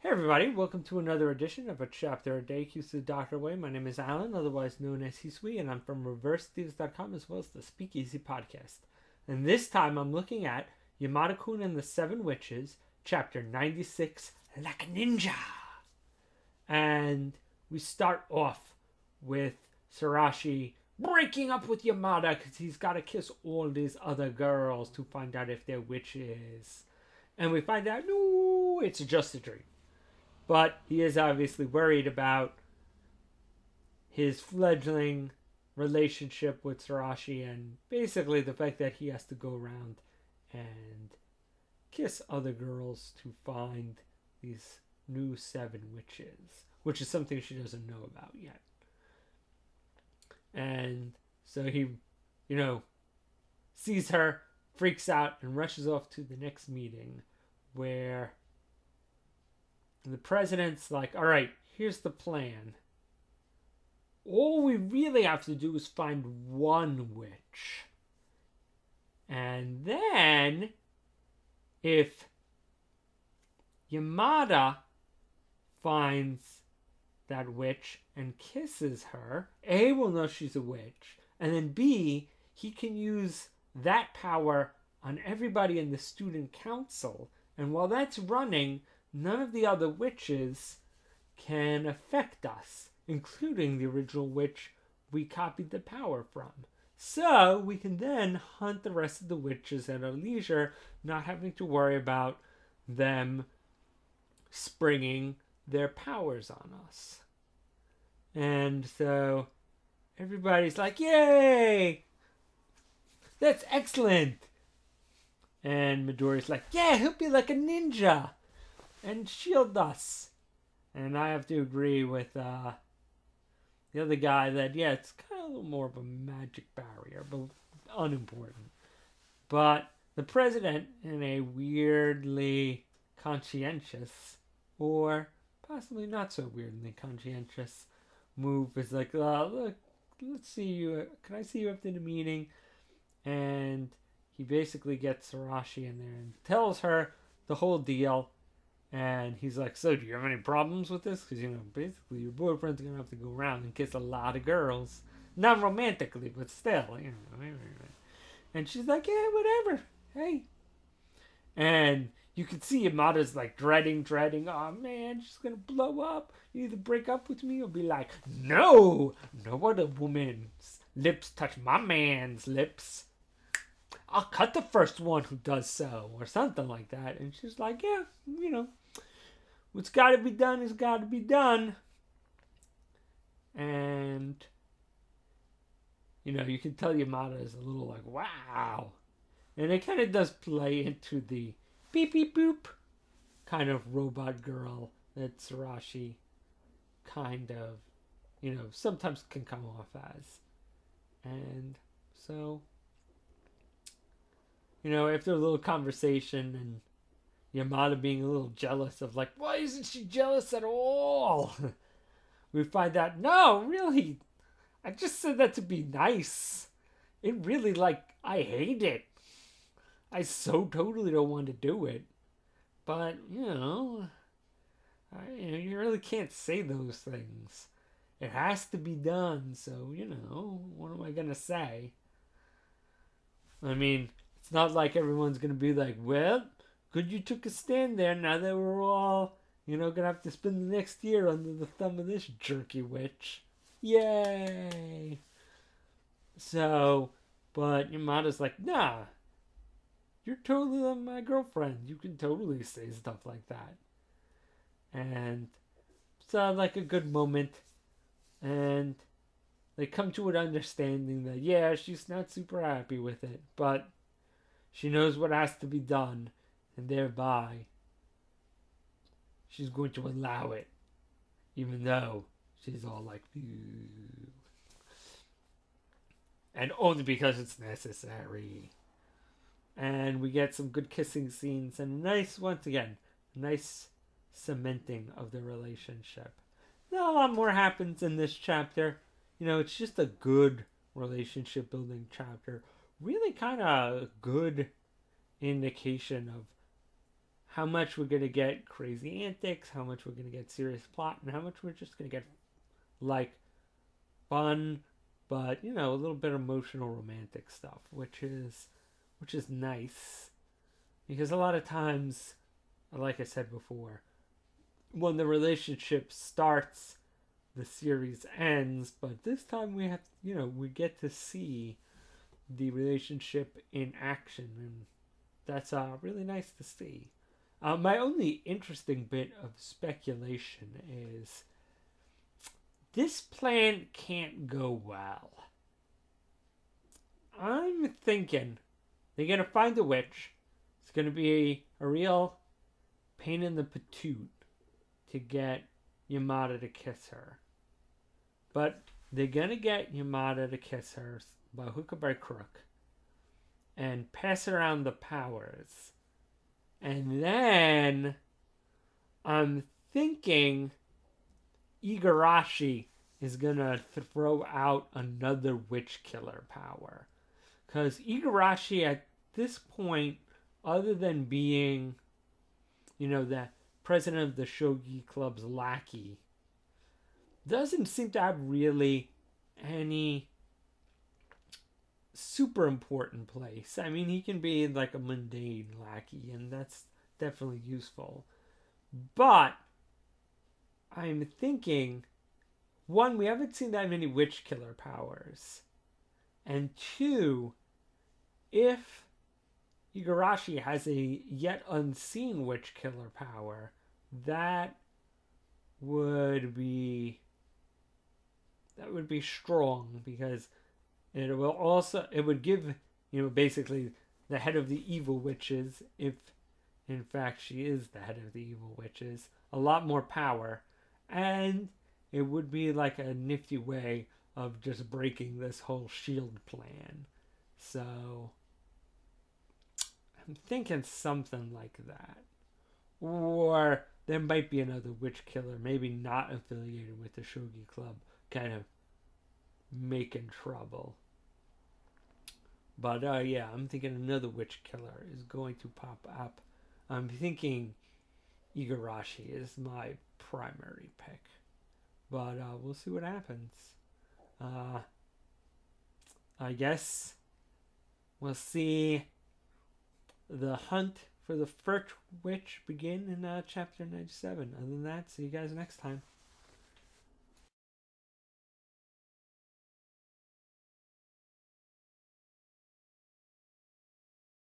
Hey everybody, welcome to another edition of A Chapter a Day, Keys to the Doctor Way. My name is Alan, otherwise known as Hisui, and I'm from ReverseThieves.com as well as the Speakeasy Podcast. And this time I'm looking at Yamada-kun and the Seven Witches, Chapter 96, Like a Ninja. And we start off with Sarashi breaking up with Yamada because he's got to kiss all these other girls to find out if they're witches. And we find out, no, it's just a dream. But he is obviously worried about his fledgling relationship with Sarashi and basically the fact that he has to go around and kiss other girls to find these new seven witches, which is something she doesn't know about yet. And so he, sees her, freaks out, and rushes off to the next meeting where the president's like, all right, here's the plan. All we really have to do is find one witch. And then, if Yamada finds that witch and kisses her, A, will know she's a witch. And then B, he can use that power on everybody in the student council. And while that's running, none of the other witches can affect us, including the original witch we copied the power from. So we can then hunt the rest of the witches at our leisure, not having to worry about them springing their powers on us. And so everybody's like, yay! That's excellent! And Midori's like, yeah, he'll be like a ninja and shield us. And I have to agree with the other guy that, yeah, it's kind of a little more of a magic barrier, but unimportant. But the president, in a weirdly conscientious, or possibly not so weirdly conscientious move, is like, look, let's see you. Can I see you after the meeting? And he basically gets Sarashi in there and tells her the whole deal. And he's like, so do you have any problems with this? Because, basically your boyfriend's going to have to go around and kiss a lot of girls. Not romantically, but still, And she's like, yeah, whatever. Hey. And you can see Yamada's like dreading. Oh, man, she's going to blow up. You either break up with me or be like, no other woman's lips touch my man's lips. I'll cut the first one who does so, or something like that. And she's like, yeah, what's got to be done is got to be done. And, you can tell Yamada is a little like, wow. And it kind of does play into the beep, beep, boop kind of robot girl that Sarashi kind of, sometimes can come off as. And so, after a little conversation and Yamada being a little jealous of like, why isn't she jealous at all? We find out, no, really, I just said that to be nice. It really, I hate it. I so totally don't want to do it. But, you really can't say those things. It has to be done, so, what am I going to say? I mean, it's not like everyone's going to be like, well, good you took a stand there now that we're all, going to have to spend the next year under the thumb of this jerky witch. Yay! So, but Yamada's like, nah, you're totally my girlfriend. You can totally say stuff like that. And so, like a good moment. And they come to an understanding that, yeah, she's not super happy with it, but she knows what has to be done, and thereby she's going to allow it, even though she's all like, ew. And only because it's necessary. And we get some good kissing scenes, and once again, nice cementing of the relationship. Not a lot more happens in this chapter. It's just a good relationship building chapter. Really kind of good indication of how much we're going to get crazy antics, how much we're going to get serious plot, and how much we're just going to get, like, fun, but, you know, a little bit emotional romantic stuff, which is nice. Because a lot of times, like I said before, when the relationship starts, the series ends, but this time we have, you know, we get to see the relationship in action, and that's really nice to see. My only interesting bit of speculation is this plan can't go well. I'm thinking they're going to find a witch. It's going to be a real pain in the patoot to get Yamada to kiss her. But they're going to get Yamada to kiss her by hook or by crook and pass around the powers. And then I'm thinking Igarashi is going to throw out another witch killer power. Because Igarashi at this point, other than being, you know, the president of the Shogi Club's lackey, doesn't seem to have really any super important place. I mean, he can be like a mundane lackey, and that's definitely useful. But I'm thinking, one, we haven't seen that many witch killer powers. And two, if Igarashi has a yet unseen witch killer power, that would be strong, because it would give, you know, basically the head of the evil witches, if in fact she is the head of the evil witches, a lot more power, and it would be like a nifty way of just breaking this whole shield plan. So I'm thinking something like that. Or there might be another witch killer, maybe not affiliated with the Shogi Club, kind of making trouble. But yeah, I'm thinking another witch killer is going to pop up. I'm thinking Igarashi is my primary pick. But we'll see what happens. I guess we'll see the hunt for the first witch begin in chapter 97. Other than that, see you guys next time.